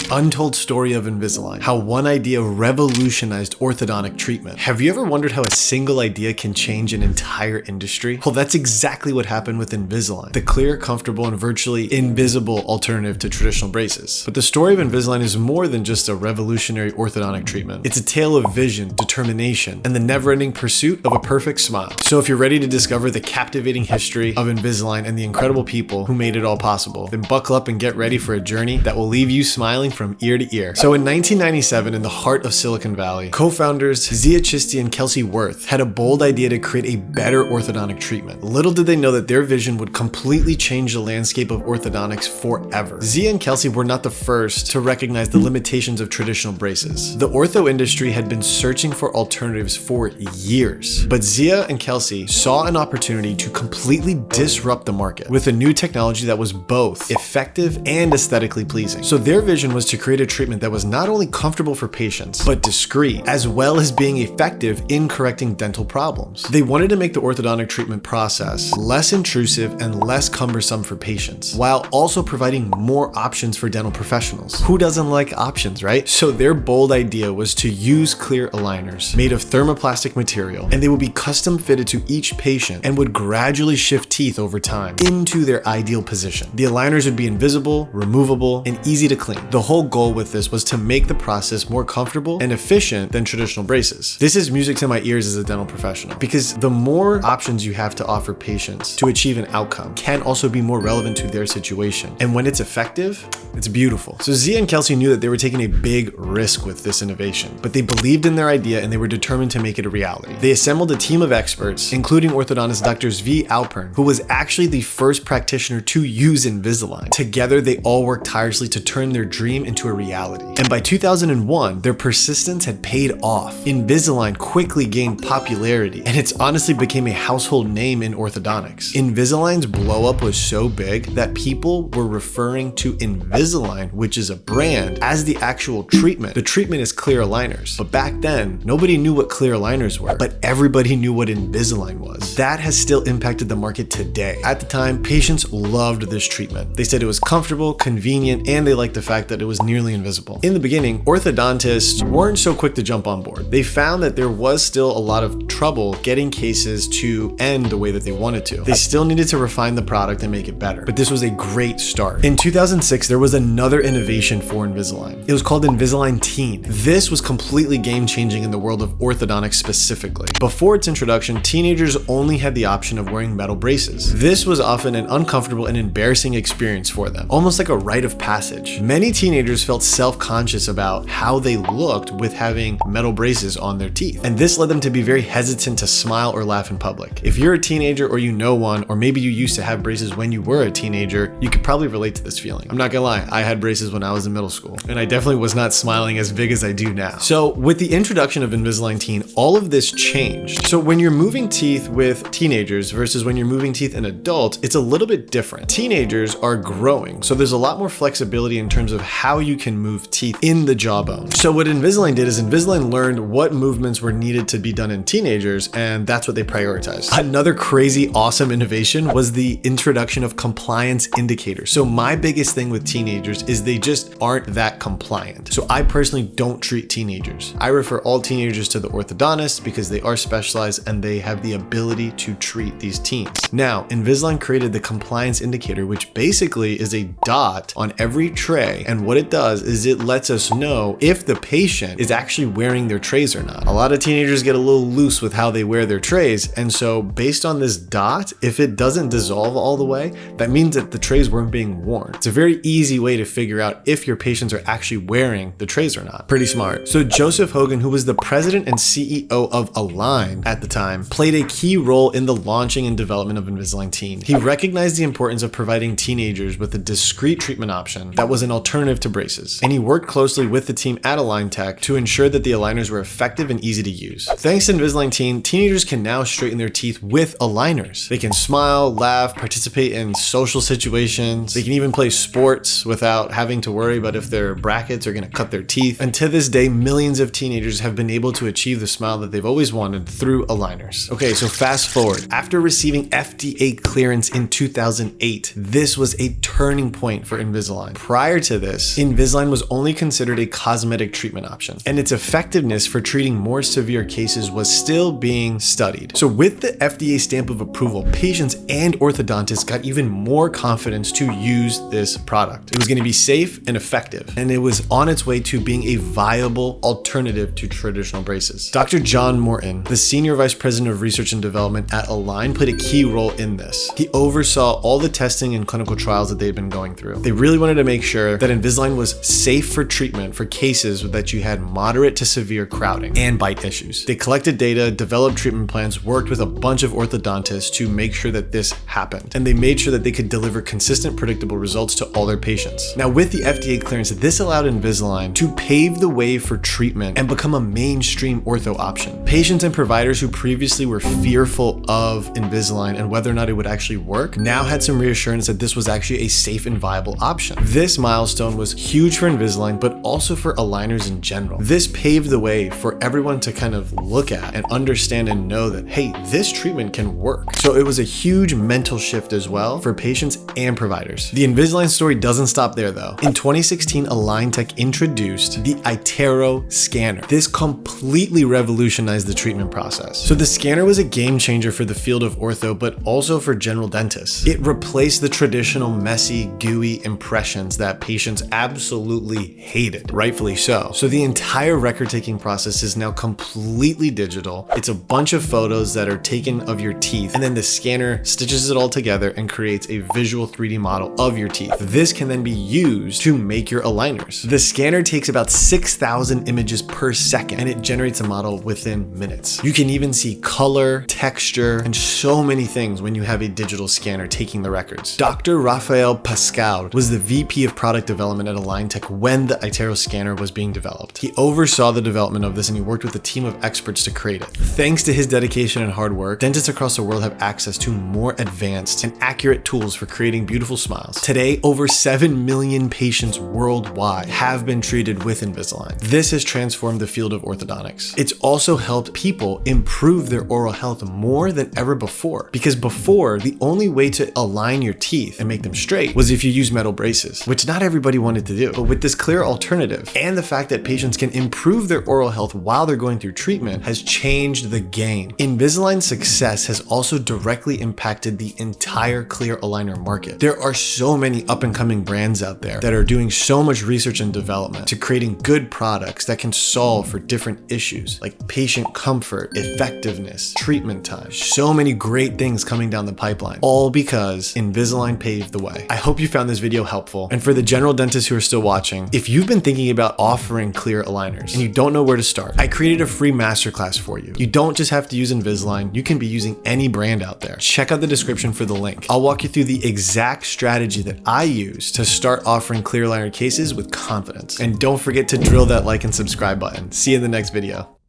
The untold story of Invisalign, how one idea revolutionized orthodontic treatment. Have you ever wondered how a single idea can change an entire industry? Well, that's exactly what happened with Invisalign, the clear, comfortable, and virtually invisible alternative to traditional braces. But the story of Invisalign is more than just a revolutionary orthodontic treatment. It's a tale of vision, determination, and the never-ending pursuit of a perfect smile. So if you're ready to discover the captivating history of Invisalign and the incredible people who made it all possible, then buckle up and get ready for a journey that will leave you smiling from ear to ear. So in 1997, in the heart of Silicon Valley, co-founders Zia Chishti and Kelsey Worth had a bold idea to create a better orthodontic treatment. Little did they know that their vision would completely change the landscape of orthodontics forever. Zia and Kelsey were not the first to recognize the limitations of traditional braces. The ortho industry had been searching for alternatives for years, but Zia and Kelsey saw an opportunity to completely disrupt the market with a new technology that was both effective and aesthetically pleasing. So their vision was to create a treatment that was not only comfortable for patients, but discreet, as well as being effective in correcting dental problems. They wanted to make the orthodontic treatment process less intrusive and less cumbersome for patients, while also providing more options for dental professionals. Who doesn't like options, right? So their bold idea was to use clear aligners made of thermoplastic material, and they would be custom fitted to each patient and would gradually shift teeth over time into their ideal position. The aligners would be invisible, removable, and easy to clean. The whole goal with this was to make the process more comfortable and efficient than traditional braces. This is music to my ears as a dental professional, because the more options you have to offer patients to achieve an outcome can also be more relevant to their situation. And when it's effective, it's beautiful. So Zia and Kelsey knew that they were taking a big risk with this innovation, but they believed in their idea and they were determined to make it a reality. They assembled a team of experts, including orthodontist Dr. Zvi Alpern, who was actually the first practitioner to use Invisalign. Together, they all worked tirelessly to turn their dream into a reality. And by 2001, their persistence had paid off. Invisalign quickly gained popularity, and it's honestly became a household name in orthodontics. Invisalign's blow up was so big that people were referring to Invisalign, which is a brand, as the actual treatment. The treatment is clear aligners. But back then, nobody knew what clear aligners were, but everybody knew what Invisalign was. That has still impacted the market today. At the time, patients loved this treatment. They said it was comfortable, convenient, and they liked the fact that it was nearly invisible. In the beginning, orthodontists weren't so quick to jump on board. They found that there was still a lot of trouble getting cases to end the way that they wanted to. They still needed to refine the product and make it better, but this was a great start. In 2006, there was another innovation for Invisalign. It was called Invisalign Teen. This was completely game-changing in the world of orthodontics specifically. Before its introduction, teenagers only had the option of wearing metal braces. This was often an uncomfortable and embarrassing experience for them, almost like a rite of passage. Many teenagers felt self-conscious about how they looked with having metal braces on their teeth, and this led them to be very hesitant to smile or laugh in public. If you're a teenager or you know one, or maybe you used to have braces when you were a teenager, you could probably relate to this feeling. I'm not gonna lie, I had braces when I was in middle school, and I definitely was not smiling as big as I do now. So with the introduction of Invisalign Teen, all of this changed. So when you're moving teeth with teenagers versus when you're moving teeth in adults, it's a little bit different. Teenagers are growing, so there's a lot more flexibility in terms of how you can move teeth in the jawbone. So what Invisalign did is Invisalign learned what movements were needed to be done in teenagers, and that's what they prioritized. Another crazy, awesome innovation was the introduction of compliance indicators. So my biggest thing with teenagers is they just aren't that compliant. So I personally don't treat teenagers. I refer all teenagers to the orthodontist because they are specialized and they have the ability to treat these teens. Now, Invisalign created the compliance indicator, which basically is a dot on every tray. And what it does is it lets us know if the patient is actually wearing their trays or not. A lot of teenagers get a little loose with how they wear their trays. And so based on this dot, if it doesn't dissolve all the way, that means that the trays weren't being worn. It's a very easy way to figure out if your patients are actually wearing the trays or not. Pretty smart. So Joseph Hogan, who was the president and CEO of Align at the time, played a key role in the launching and development of Invisalign Teen. He recognized the importance of providing teenagers with a discreet treatment option that was an alternative to braces. And he worked closely with the team at Align Tech to ensure that the aligners were effective and easy to use. Thanks to Invisalign Teen, teenagers can now straighten their teeth with aligners. They can smile, laugh, participate in social situations. They can even play sports without having to worry about if their brackets are gonna cut their teeth. And to this day, millions of teenagers have been able to achieve the smile that they've always wanted through aligners. Okay, so fast forward. After receiving FDA clearance in 2008, this was a turning point for Invisalign. Prior to this, Invisalign was only considered a cosmetic treatment option, and its effectiveness for treating more severe cases was still being studied. So with the FDA stamp of approval, patients and orthodontists got even more confidence to use this product. It was going to be safe and effective, and it was on its way to being a viable alternative to traditional braces. Dr. John Morton, the Senior Vice President of Research and Development at Align, played a key role in this. He oversaw all the testing and clinical trials that they'd been going through. They really wanted to make sure that Invisalign was safe for treatment for cases that you had moderate to severe crowding and bite issues. They collected data, developed treatment plans, worked with a bunch of orthodontists to make sure that this happened, and they made sure that they could deliver consistent, predictable results to all their patients. Now, with the FDA clearance, this allowed Invisalign to pave the way for treatment and become a mainstream ortho option. Patients and providers who previously were fearful of Invisalign and whether or not it would actually work now had some reassurance that this was actually a safe and viable option. This milestone was huge for Invisalign, but also for aligners in general. This paved the way for everyone to kind of look at and understand and know that, hey, this treatment can work. So it was a huge mental shift as well for patients and providers. The Invisalign story doesn't stop there though. In 2016, Align Tech introduced the iTero scanner. This completely revolutionized the treatment process. So the scanner was a game changer for the field of ortho, but also for general dentists. It replaced the traditional messy, gooey impressions that patients absolutely hated, rightfully so. So the entire record-taking process is now completely digital. It's a bunch of photos that are taken of your teeth, and then the scanner stitches it all together and creates a visual 3D model of your teeth. This can then be used to make your aligners. The scanner takes about 6,000 images per second, and it generates a model within minutes. You can even see color, texture, and so many things when you have a digital scanner taking the records. Dr. Rafael Pascal was the VP of product development at Align Tech when the iTero scanner was being developed. He oversaw the development of this, and he worked with a team of experts to create it. Thanks to his dedication and hard work, dentists across the world have access to more advanced and accurate tools for creating beautiful smiles. Today, over 7 million patients worldwide have been treated with Invisalign. This has transformed the field of orthodontics. It's also helped people improve their oral health more than ever before, because before, the only way to align your teeth and make them straight was if you use metal braces, which not everybody wanted to do. But with this clear alternative and the fact that patients can improve their oral health while they're going through treatment has changed the game. Invisalign's success has also directly impacted the entire clear aligner market. There are so many up and coming brands out there that are doing so much research and development to creating good products that can solve for different issues like patient comfort, effectiveness, treatment time. So many great things coming down the pipeline, all because Invisalign paved the way. I hope you found this video helpful. And for the general dentists who are still watching, if you've been thinking about offering clear aligners and you don't know where to start, I created a free masterclass for you. You don't just have to use Invisalign, you can be using any brand out there. Check out the description for the link. I'll walk you through the exact strategy that I use to start offering clear aligner cases with confidence. And don't forget to drill that like and subscribe button. See you in the next video.